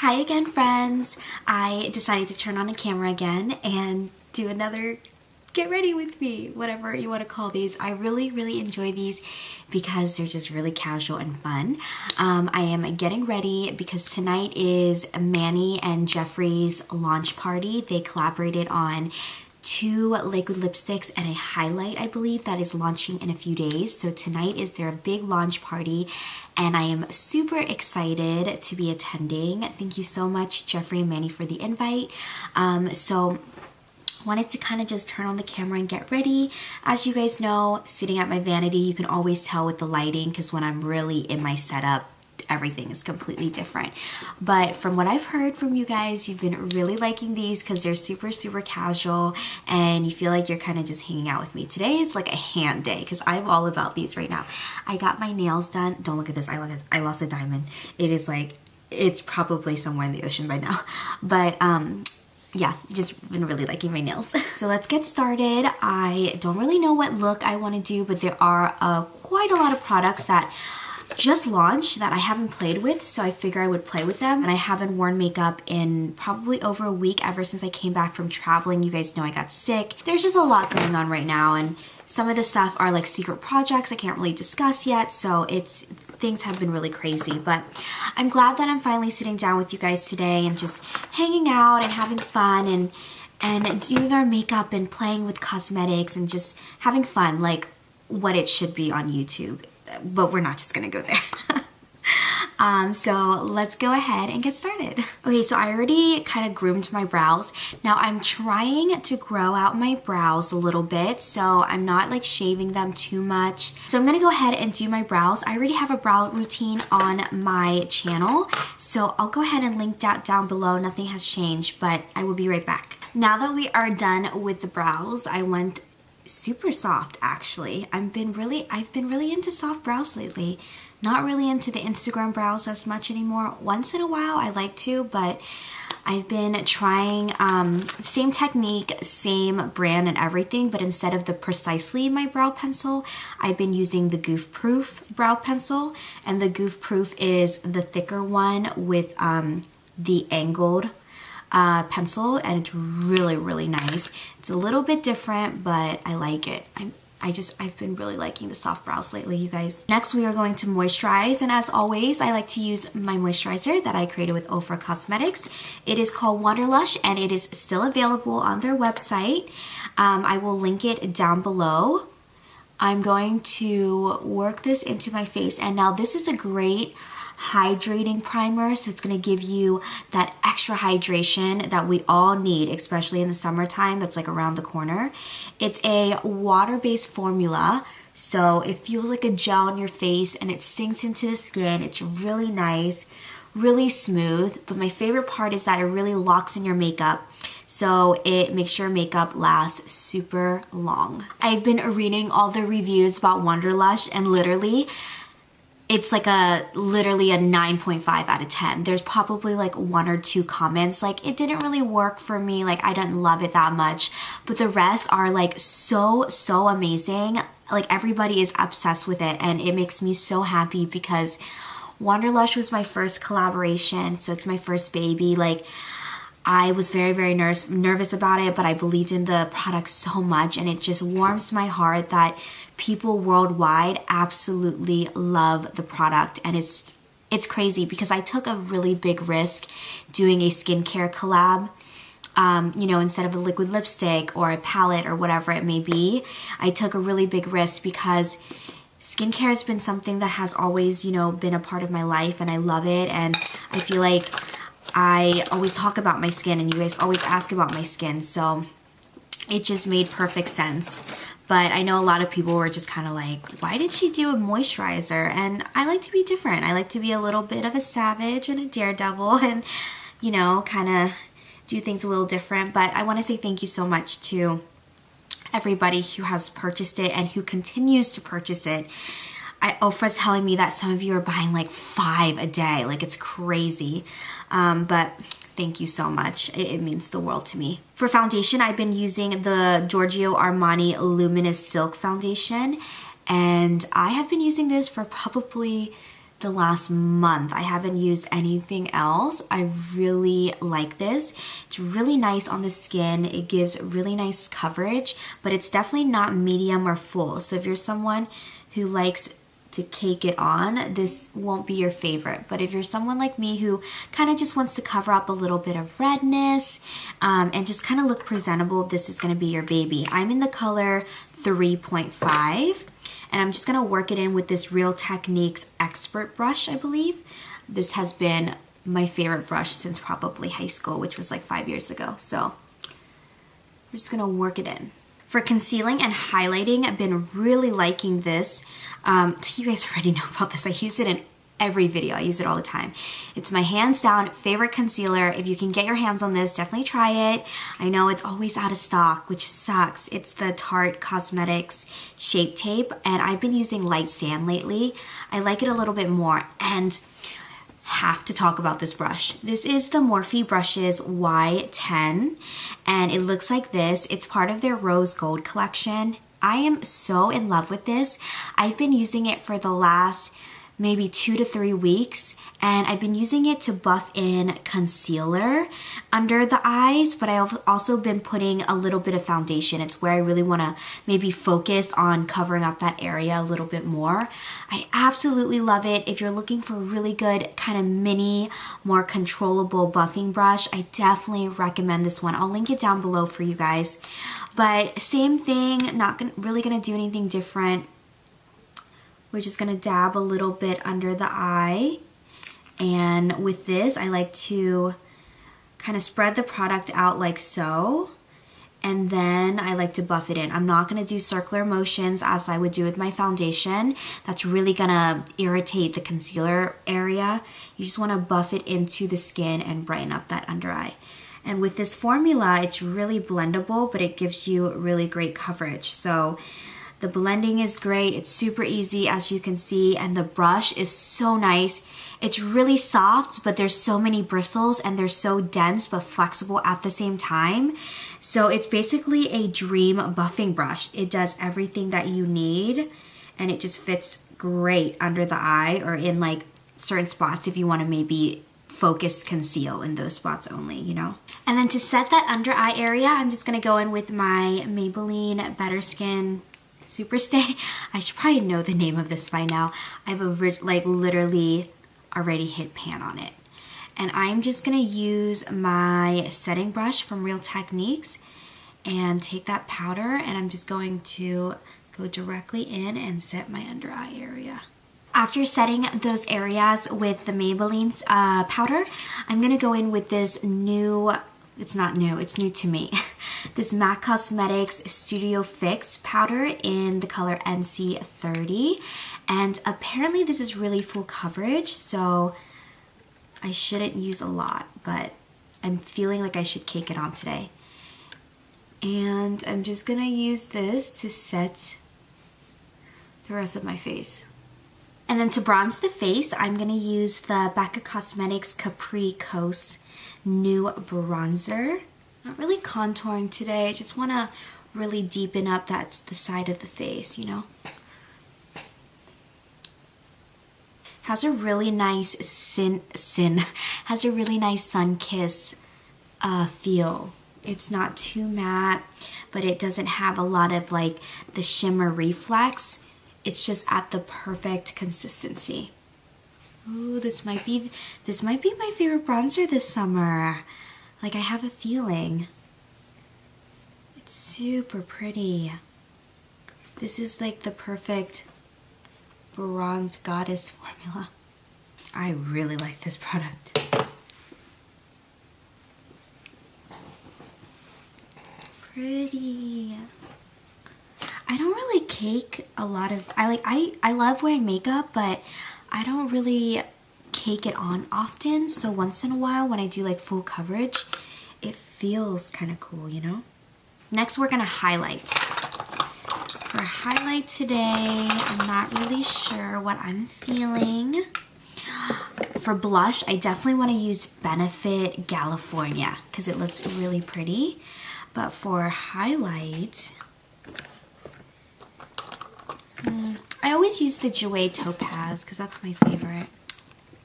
Hi again, friends. I decided to turn on a camera again and do another get ready with me, whatever you want to call these. I really enjoy these because they're just really casual and fun. I am getting ready because tonight is Manny and Jeffrey's launch party. They collaborated on 2 liquid lipsticks and a highlight, I believe, that is launching in a few days. So tonight is their big launch party and I am super excited to be attending. Thank you so much, Jeffrey and Manny, for the invite. Wanted to kind of just turn on the camera and get ready. As you guys know, sitting at my vanity, you can always tell with the lighting because when I'm really in my setup, everything is completely different. But from what I've heard from you guys, you've been really liking these because they're super casual and you feel like you're kind of just hanging out with me. Today is like a hand day because I'm all about these right now. I got my nails done. Don't look at this. I lost a diamond. It is like, it's probably somewhere in the ocean by now. But yeah, just been really liking my nails. So let's get started. I don't really know what look I want to do, but there are quite a lot of products that just launched that I haven't played with, so I figure I would play with them. And I haven't worn makeup in probably over a week ever since I came back from traveling. You guys know I got sick. There's just a lot going on right now, and some of the stuff are like secret projects I can't really discuss yet, so things have been really crazy. But I'm glad that I'm finally sitting down with you guys today and just hanging out and having fun and doing our makeup and playing with cosmetics and just having fun like what it should be on YouTube. But we're not just gonna go there. So let's go ahead and get started. Okay, so I already kind of groomed my brows. Now I'm trying to grow out my brows a little bit, so I'm not like shaving them too much. So I'm gonna go ahead and do my brows. I already have a brow routine on my channel, so I'll go ahead and link that down below. Nothing has changed, but I will be right back. Now that we are done with the brows, I went super soft actually. I've been really into soft brows lately. Not really into the Instagram brows as much anymore. Once in a while I like to, but I've been trying same technique, same brand and everything, but instead of the Precisely my brow pencil, I've been using the Goof Proof brow pencil, and the Goof Proof is the thicker one with the angled pencil, and it's really nice. It's a little bit different, but I like it. I've been really liking the soft brows lately, you guys. Next, we are going to moisturize, and as always, I like to use my moisturizer that I created with Ofra Cosmetics. It is called Wanderlush, and it is still available on their website. I will link it down below. I'm going to work this into my face, and now this is a great hydrating primer, so it's going to give you that extra hydration that we all need, especially in the summertime that's like around the corner. It's a water-based formula, so it feels like a gel on your face and it sinks into the skin. It's really nice, really smooth, but my favorite part is that it really locks in your makeup, so it makes your makeup last super long. I've been reading all the reviews about Wanderlush, and literally it's like literally a 9.5 out of 10. There's probably like 1 or 2 comments like it didn't really work for me, like I didn't love it that much, but the rest are like so amazing. Like everybody is obsessed with it, and it makes me so happy because Wanderlush was my first collaboration, so it's my first baby. Like I was very nervous about it, but I believed in the product so much, and it just warms my heart that people worldwide absolutely love the product. And it's crazy because I took a really big risk doing a skincare collab. You know, instead of a liquid lipstick or a palette or whatever it may be, I took a really big risk because skincare has been something that has always, you know, been a part of my life, and I love it. And I feel like I always talk about my skin, and you guys always ask about my skin, so it just made perfect sense. But I know a lot of people were just kind of like, why did she do a moisturizer? And I like to be different. I like to be a little bit of a savage and a daredevil and, you know, kind of do things a little different. But I want to say thank you so much to everybody who has purchased it and who continues to purchase it. Ofra's telling me that some of you are buying like 5 a day. Like, it's crazy. But thank you so much. It means the world to me. For foundation, I've been using the Giorgio Armani Luminous Silk Foundation, and I have been using this for probably the last month. I haven't used anything else. I really like this. It's really nice on the skin. It gives really nice coverage, but it's definitely not medium or full. So if you're someone who likes to cake it on, this won't be your favorite. But if you're someone like me who kind of just wants to cover up a little bit of redness and just kind of look presentable, this is going to be your baby. I'm in the color 3.5. And I'm just gonna work it in with this Real Techniques Expert brush, I believe. This has been my favorite brush since probably high school, which was like 5 years ago. So we're just gonna work it in. For concealing and highlighting, I've been really liking this. You guys already know about this. I use it in every video. I use it all the time. It's my hands down favorite concealer. If you can get your hands on this, definitely try it. I know it's always out of stock, which sucks. It's the Tarte Cosmetics Shape Tape, and I've been using Light Sand lately. I like it a little bit more, and have to talk about this brush. This is the Morphe Brushes Y10, and it looks like this. It's part of their Rose Gold collection. I am so in love with this. I've been using it for the last maybe 2 to 3 weeks, and I've been using it to buff in concealer under the eyes, but I've also been putting a little bit of foundation. It's where I really want to maybe focus on covering up that area a little bit more. I absolutely love it. If you're looking for a really good kind of mini, more controllable buffing brush, I definitely recommend this one. I'll link it down below for you guys. But same thing, really gonna do anything different. We're just gonna dab a little bit under the eye. And with this, I like to kind of spread the product out like so. And then I like to buff it in. I'm not gonna do circular motions as I would do with my foundation. That's really gonna irritate the concealer area. You just wanna buff it into the skin and brighten up that under eye. And with this formula, it's really blendable, but it gives you really great coverage. So the blending is great. It's super easy, as you can see, and the brush is so nice. It's really soft, but there's so many bristles, and they're so dense but flexible at the same time. So it's basically a dream buffing brush. It does everything that you need, and it just fits great under the eye or in like certain spots if you want to maybe focus conceal in those spots only, you know? And then to set that under eye area, I'm just gonna go in with my Maybelline Better Skin Superstay. I should probably know the name of this by now. I've literally already hit pan on it. And I'm just gonna use my setting brush from Real Techniques and take that powder, and I'm just going to go directly in and set my under eye area. After setting those areas with the Maybelline's powder, I'm gonna go in with this new, it's not new, it's new to me, this MAC Cosmetics Studio Fix powder in the color NC30. And apparently this is really full coverage, so I shouldn't use a lot, but I'm feeling like I should cake it on today. And I'm just gonna use this to set the rest of my face. And then to bronze the face, I'm gonna use the Becca Cosmetics Capri Cos new bronzer. Not really contouring today, I just wanna really deepen up the side of the face, you know? Has a really nice has a really nice sun kiss feel. It's not too matte, but it doesn't have a lot of like the shimmer reflex. It's just at the perfect consistency. Ooh, this might be my favorite bronzer this summer. Like, I have a feeling. It's super pretty. This is like the perfect bronze goddess formula. I really like this product. Pretty. I don't really cake a lot of, I love wearing makeup, but I don't really cake it on often. So once in a while when I do like full coverage, it feels kind of cool, you know? Next we're gonna highlight. For highlight today, I'm not really sure what I'm feeling. For blush, I definitely want to use Benefit California because it looks really pretty. But for highlight, I always use the Jouer Topaz because that's my favorite.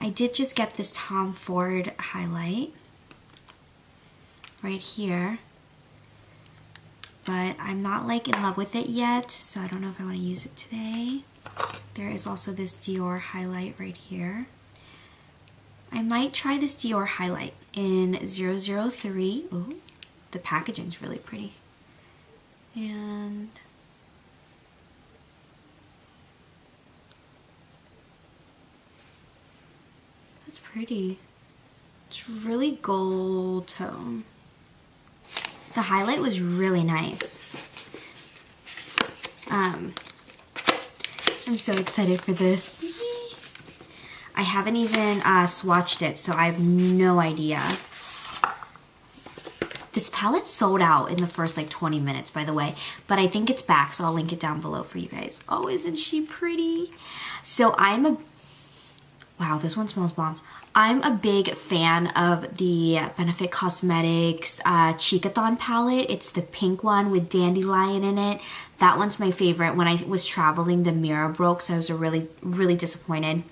I did just get this Tom Ford highlight right here, but I'm not like in love with it yet, so I don't know if I want to use it today. There is also this Dior highlight right here. I might try this Dior highlight in 003. Ooh, the packaging's really pretty. And that's pretty. It's really gold tone. The highlight was really nice. I'm so excited for this. I haven't even swatched it, so I have no idea. This palette sold out in the first like 20 minutes, by the way, but I think it's back, so I'll link it down below for you guys. Oh, isn't she pretty? So wow, this one smells bomb. I'm a big fan of the Benefit Cosmetics Cheekathon palette. It's the pink one with dandelion in it. That one's my favorite. When I was traveling, the mirror broke, so I was really disappointed.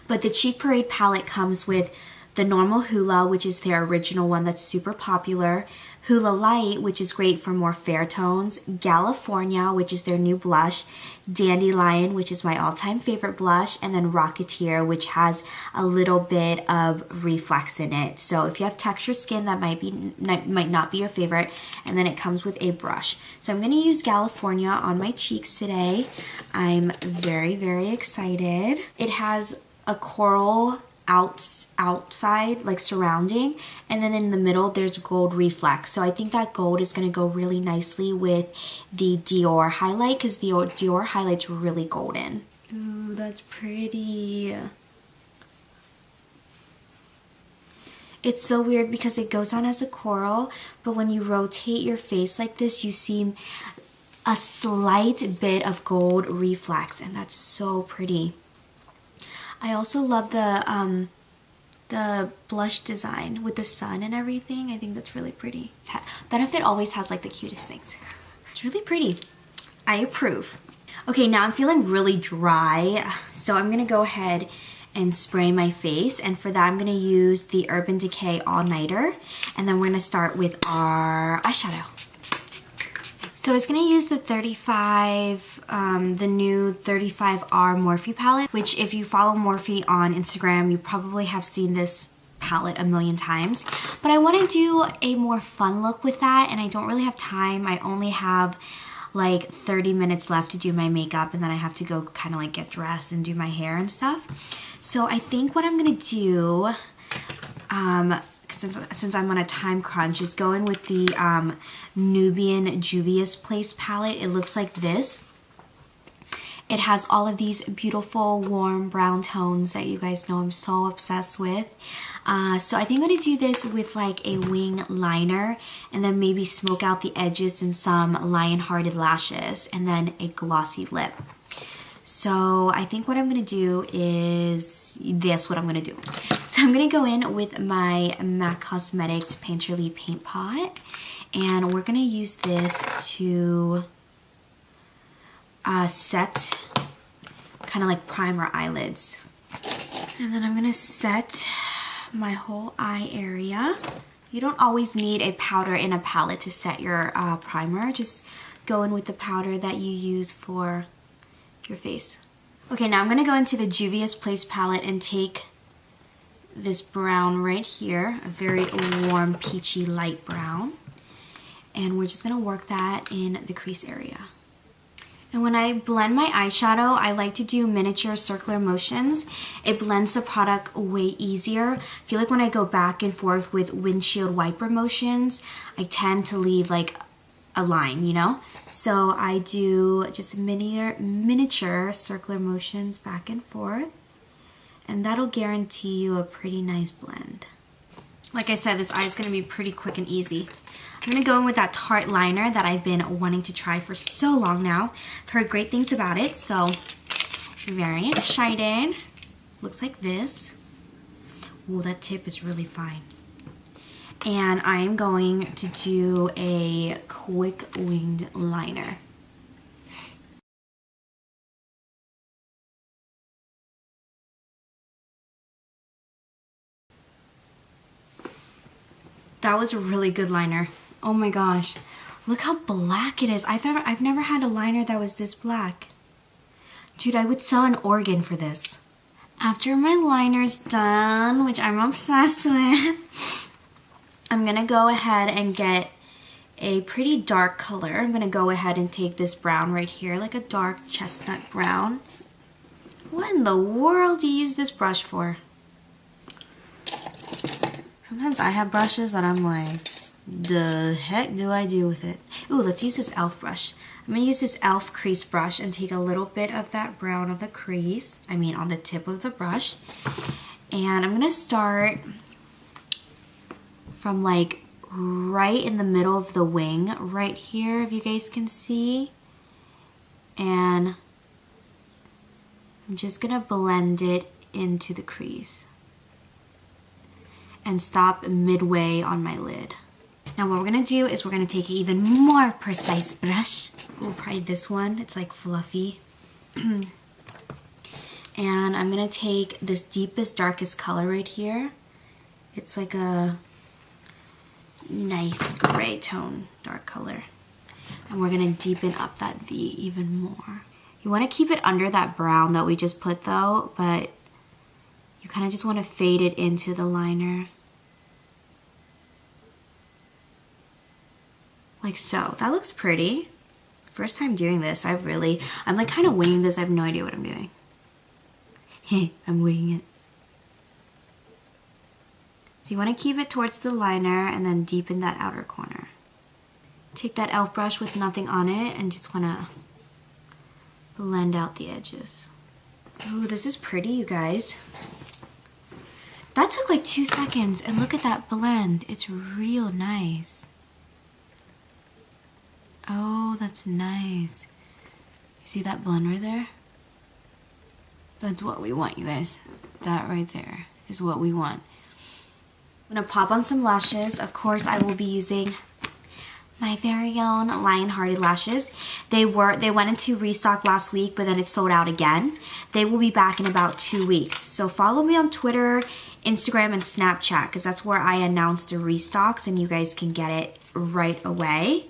But the Cheek Parade palette comes with the normal Hoola, which is their original one that's super popular, Hoola Light, which is great for more fair tones, California, which is their new blush, Dandelion, which is my all-time favorite blush, and then Rocketeer, which has a little bit of reflex in it. So if you have texture skin, that might not be your favorite, and then it comes with a brush. So I'm going to use California on my cheeks today. I'm very excited. It has a coral outside, like surrounding, and then in the middle there's gold reflex. So I think that gold is going to go really nicely with the Dior highlight because the Dior highlight's really golden. Ooh, that's pretty. It's so weird because it goes on as a coral, but when you rotate your face like this, you see a slight bit of gold reflex, and that's so pretty. I also love the blush design with the sun and everything. I think that's really pretty. Benefit always has like the cutest things. It's really pretty. I approve. Okay, now I'm feeling really dry, so I'm gonna go ahead and spray my face, and for that I'm gonna use the Urban Decay All Nighter, and then we're gonna start with our eyeshadow. So it's gonna use the the new 35R Morphe palette, which if you follow Morphe on Instagram, you probably have seen this palette a million times. But I wanna do a more fun look with that, and I don't really have time. I only have like 30 minutes left to do my makeup, and then I have to go kind of like get dressed and do my hair and stuff. So I think what I'm gonna do, since I'm on a time crunch, is go in with the Nubian Juvia's Place palette. It looks like this. It has all of these beautiful warm brown tones that you guys know I'm so obsessed with. So I think I'm going to do this with like a wing liner, and then maybe smoke out the edges and some lion-hearted lashes, and then a glossy lip. So I think what I'm going to do is what I'm going to do. So I'm going to go in with my MAC Cosmetics Painterly Paint Pot, and we're going to use this to set, kind of like primer eyelids. And then I'm going to set my whole eye area. You don't always need a powder in a palette to set your primer. Just go in with the powder that you use for your face. Okay, now I'm going to go into the Juvia's Place palette and take this brown right here, a very warm peachy light brown, and we're just going to work that in the crease area. And when I blend my eyeshadow, I like to do miniature circular motions. It blends the product way easier. I feel like when I go back and forth with windshield wiper motions, I tend to leave like a line, you know? So I do just miniature circular motions back and forth, and that'll guarantee you a pretty nice blend. Like I said, this eye is going to be pretty quick and easy. I'm going to go in with that Tarte liner that I've been wanting to try for so long now. I've heard great things about it, so very excited. Looks like this. Ooh, that tip is really fine. And I'm going to do a quick winged liner. That was a really good liner. Oh my gosh. Look how black it is. I've never had a liner that was this black. Dude, I would sell an organ for this. After my liner's done, which I'm obsessed with, I'm gonna go ahead and get a pretty dark color. I'm gonna go ahead and take this brown right here, like a dark chestnut brown. What in the world do you use this brush for? Sometimes I have brushes that I'm like, the heck do I do with it? Ooh, let's use this e.l.f. brush. I'm gonna use this e.l.f. crease brush and take a little bit of that brown on the crease, on the tip of the brush. And I'm gonna start from like right in the middle of the wing, right here, if you guys can see. And I'm just gonna blend it into the crease and stop midway on my lid. Now what we're gonna do is we're gonna take an even more precise brush. We'll probably this one, it's like fluffy. And I'm gonna take this deepest, darkest color right here. It's like a nice gray tone, dark color. And we're gonna deepen up that V even more. You wanna keep it under that brown that we just put though, but you kinda just wanna fade it into the liner. Like so. That looks pretty. First time doing this, I'm like kind of winging this. I have no idea what I'm doing. I'm winging it. So you want to keep it towards the liner and then deepen that outer corner. Take that e.l.f. brush with nothing on it and just want to blend out the edges. Ooh, this is pretty, you guys. That took like 2 seconds, and look at that blend. It's real nice. Oh, that's nice. You see that blend right there? That's what we want, you guys. That right there is what we want. I'm gonna pop on some lashes. Of course, I will be using my very own Lionhearted lashes. They went into restock last week, but then it sold out again. They will be back in about 2 weeks. So follow me on Twitter, Instagram, and Snapchat, because that's where I announce the restocks, and you guys can get it right away.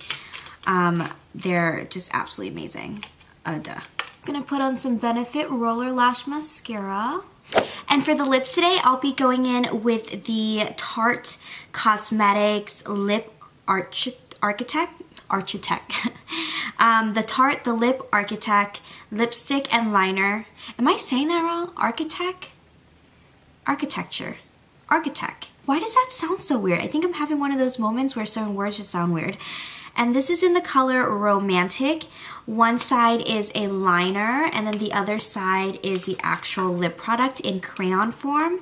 They're just absolutely amazing. Duh. Gonna put on some Benefit Roller Lash Mascara. And for the lips today, I'll be going in with the Tarte Cosmetics Lip Architect. The Tarte The Lip Architect Lipstick and Liner. Am I saying that wrong? Architect. Why does that sound so weird? I think I'm having one of those moments where certain words just sound weird. And this is in the color Romantic. One side is a liner, and then the other side is the actual lip product in crayon form.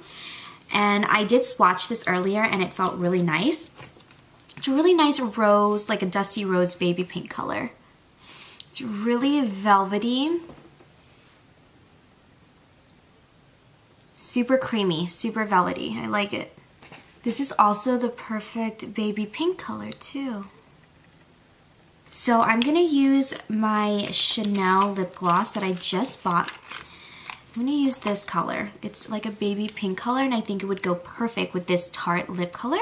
And I did swatch this earlier, and it felt really nice. It's a really nice rose, like a dusty rose baby pink color. It's really velvety. Super creamy, super velvety. I like it. This is also the perfect baby pink color too. So I'm gonna use my Chanel lip gloss that I just bought. I'm gonna use this color. It's like a baby pink color, and I think it would go perfect with this Tarte lip color.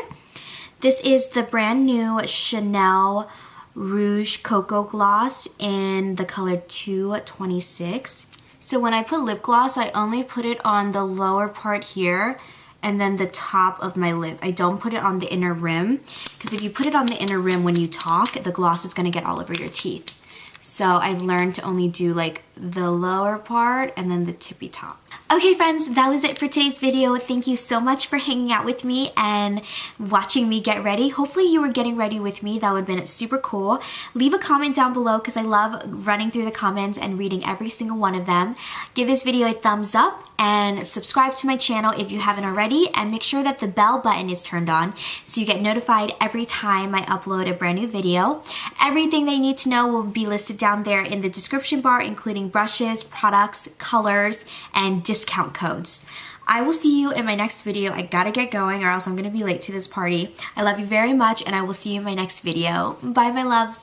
This is the brand new Chanel Rouge Cocoa Gloss in the color 226. So when I put lip gloss, I only put it on the lower part here and then the top of my lip. I don't put it on the inner rim, because if you put it on the inner rim when you talk, the gloss is gonna get all over your teeth. So I've learned to only do like the lower part and then the tippy top. Okay friends, that was it for today's video. Thank you so much for hanging out with me and watching me get ready. Hopefully you were getting ready with me. That would have been super cool. Leave a comment down below because I love running through the comments and reading every single one of them. Give this video a thumbs up and subscribe to my channel if you haven't already, and make sure that the bell button is turned on so you get notified every time I upload a brand new video. Everything they need to know will be listed down there in the description bar, including brushes, products, colors, and discount codes. I will see you in my next video. I gotta get going or else I'm gonna be late to this party. I love you very much, and I will see you in my next video. Bye, my loves.